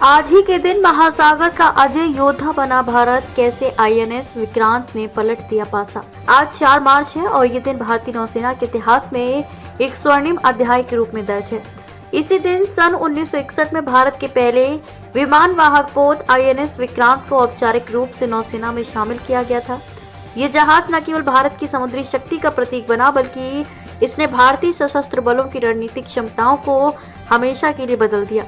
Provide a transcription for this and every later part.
आज ही के दिन महासागर का अजय योद्धा बना भारत, कैसे आईएनएस विक्रांत ने पलट दिया पासा। आज 4 मार्च है और ये दिन भारतीय नौसेना के इतिहास में एक स्वर्णिम अध्याय के रूप में दर्ज है। इसी दिन सन 1961 में भारत के पहले विमान वाहक पोत आईएनएस विक्रांत को औपचारिक रूप से नौसेना में शामिल किया गया था। ये जहाज न केवल भारत की समुद्री शक्ति का प्रतीक बना, बल्कि इसने भारतीय सशस्त्र बलों की रणनीतिक क्षमताओं को हमेशा के लिए बदल दिया।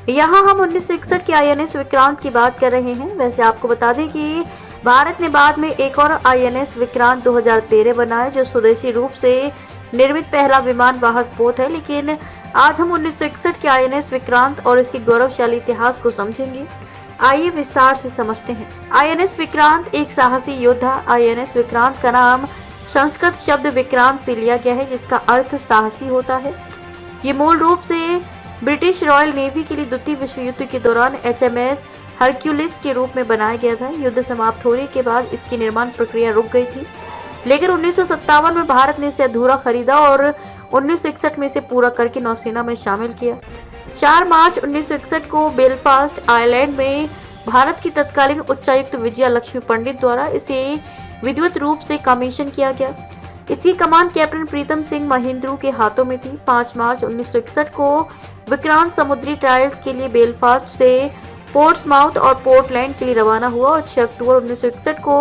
यहाँ हम 1961 के आईएनएस विक्रांत की बात कर रहे हैं। वैसे आपको बता दें कि भारत ने बाद में एक और आईएनएस विक्रांत 2013 बनाया, जो स्वदेशी रूप से निर्मित पहला विमान वाहक पोत है। लेकिन आज हम 1961 के आईएनएस विक्रांत और इसके गौरवशाली इतिहास को समझेंगे। आइए विस्तार से समझते हैं। आईएनएस विक्रांत एक साहसी योद्धा। आईएनएस विक्रांत का नाम संस्कृत शब्द विक्रांत से लिया गया है, जिसका अर्थ साहसी होता है। ये मूल रूप से ब्रिटिश रॉयल नेवी के लिए द्वितीय विश्व युद्ध के दौरान एचएमएस हरक्यूलिस के रूप में बनाया गया था। युद्ध समाप्त होने के बाद इसकी निर्माण प्रक्रिया रुक गई थी, लेकिन 1957 में भारत ने इसे अधूरा खरीदा और 1961 में इसे पूरा करके नौसेना में शामिल किया। 4 मार्च 1961 को बेलफास्ट आयरलैंड में भारत की तत्कालीन उच्चायुक्त विजया लक्ष्मी पंडित द्वारा इसे विधिवत रूप से कमीशन किया गया। इसकी कमान कैप्टन प्रीतम सिंह महिंद्रू के हाथों में थी। 5 मार्च 1961 को विक्रांत समुद्री ट्रायल्स के लिए बेलफास्ट से पोर्ट्समाउथ और पोर्टलैंड के लिए रवाना हुआ और 6 अक्टूबर 1961 को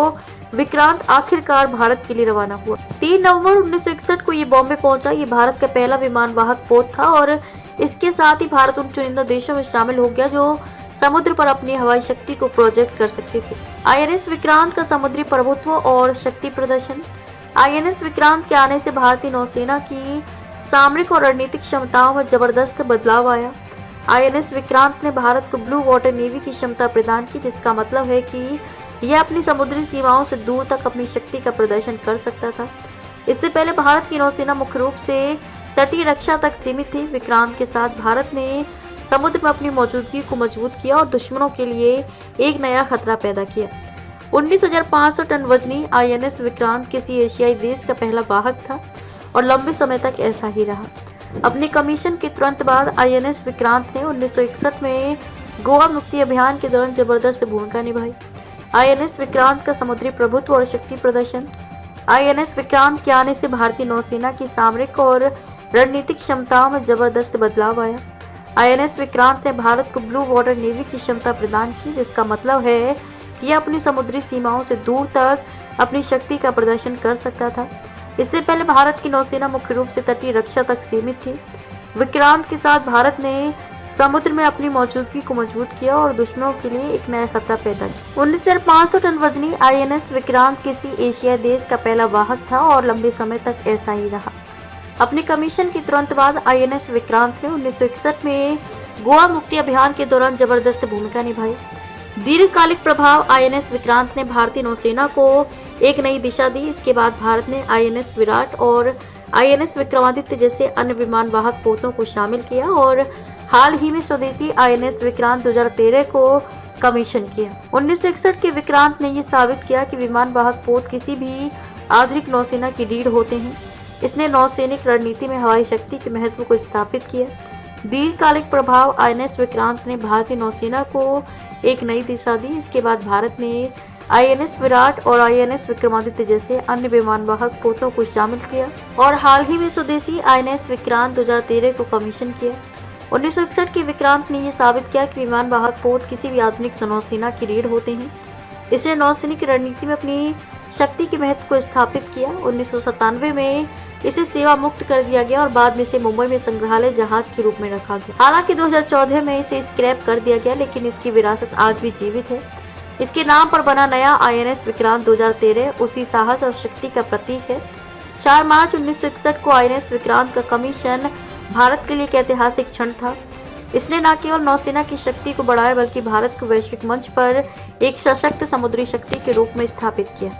विक्रांत आखिरकार भारत के लिए रवाना हुआ। 3 नवंबर 1961 को ये बॉम्बे पहुंचा। ये भारत का पहला विमान वाहक पोत था और इसके साथ ही भारत उन चुनिंदा देशों में शामिल हो गया जो समुद्र पर अपनी हवाई शक्ति को प्रोजेक्ट कर सकते थे। आईएनएस विक्रांत का समुद्री प्रभुत्व और शक्ति प्रदर्शन। आईएनएस विक्रांत के आने से भारतीय नौसेना की सामरिक और रणनीतिक क्षमताओं में जबरदस्त बदलाव आया। आईएनएस विक्रांत ने भारत को ब्लू वाटर नेवी की क्षमता प्रदान की, जिसका मतलब है कि यह अपनी समुद्री सीमाओं से दूर तक अपनी शक्ति का प्रदर्शन कर सकता था। इससे पहले भारत की नौसेना मुख्य रूप से तटीय रक्षा तक सीमित थी। विक्रांत के साथ भारत ने समुद्र में अपनी मौजूदगी को मजबूत किया और दुश्मनों के लिए एक नया खतरा पैदा किया। 19,500 टन वजनी आईएनएस विक्रांत किसी एशियाई देश का पहला वाहक था और लंबे समय तक ऐसा ही रहा। अपने कमीशन के तुरंत बाद आईएनएस विक्रांत ने 1961 में गोवा मुक्ति अभियान के दौरान जबरदस्त भूमिका निभाई। आईएनएस विक्रांत का समुद्री प्रभुत्व और शक्ति प्रदर्शन। आईएनएस विक्रांत के आने से भारतीय नौसेना की सामरिक और रणनीतिक क्षमताओं में जबरदस्त बदलाव आया। आईएनएस विक्रांत ने भारत को ब्लू वाटर नेवी की क्षमता प्रदान की, जिसका मतलब है कि यह अपनी समुद्री सीमाओं से दूर तक अपनी शक्ति का प्रदर्शन कर सकता था। इससे पहले भारत की नौसेना मुख्य रूप से तटीय रक्षा तक सीमित थी। विक्रांत के साथ भारत ने समुद्र में अपनी मौजूदगी को मजबूत किया और दुश्मनों के लिए एक नया खतरा पैदा किया। 19,500 टन वजनी आईएनएस विक्रांत किसी एशियाई देश का पहला वाहक था और लंबे समय तक ऐसा ही रहा। अपने कमीशन के तुरंत बाद आईएनएस विक्रांत ने 1961 में गोवा मुक्ति अभियान के दौरान जबरदस्त भूमिका निभाई। दीर्घकालिक प्रभाव। आईएनएस विक्रांत ने भारतीय नौसेना को एक नई दिशा दी। इसके बाद भारत ने आईएनएस विराट और आईएनएस विक्रमादित्य जैसे अन्य विमान वाहक पोतों को शामिल किया और हाल ही में स्वदेशी आईएनएस विक्रांत 2013 को कमीशन किया। 1961 के विक्रांत ने यह साबित किया कि विमान वाहक पोत किसी भी आधुनिक नौसेना की रीढ़ होते हैं। इसने नौसैनिक रणनीति में हवाई शक्ति के महत्व को स्थापित किया। दीर्घकालिक प्रभाव। आईएनएस विक्रांत ने भारतीय नौसेना को एक नई दिशा दी। इसके बाद भारत ने आईएनएस विराट और आईएनएस विक्रमादित्य जैसे अन्य विमान वाहक पोतों को शामिल किया और हाल ही में स्वदेशी आईएनएस विक्रांत 2013 को कमीशन किया। 1961 के विक्रांत ने यह साबित किया कि विमान वाहक पोत किसी भी आधुनिक नौसेना की रीढ़ होते हैं। इसने नौसैनिक रणनीति में अपनी शक्ति के महत्व को स्थापित किया। 1997 में इसे सेवा मुक्त कर दिया गया और बाद में इसे मुंबई में संग्रहालय जहाज के रूप में रखा गया। हालांकि 2014 में इसे स्क्रैप कर दिया गया, लेकिन इसकी विरासत आज भी जीवित है। इसके नाम पर बना नया आईएनएस विक्रांत 2013 उसी साहस और शक्ति का प्रतीक है। 4 मार्च 1961 को आईएनएस विक्रांत का कमीशन भारत के लिए एक ऐतिहासिक क्षण था। इसने न केवल नौसेना की शक्ति को बढ़ाया, बल्कि भारत को वैश्विक मंच पर एक सशक्त समुद्री शक्ति के रूप में स्थापित किया।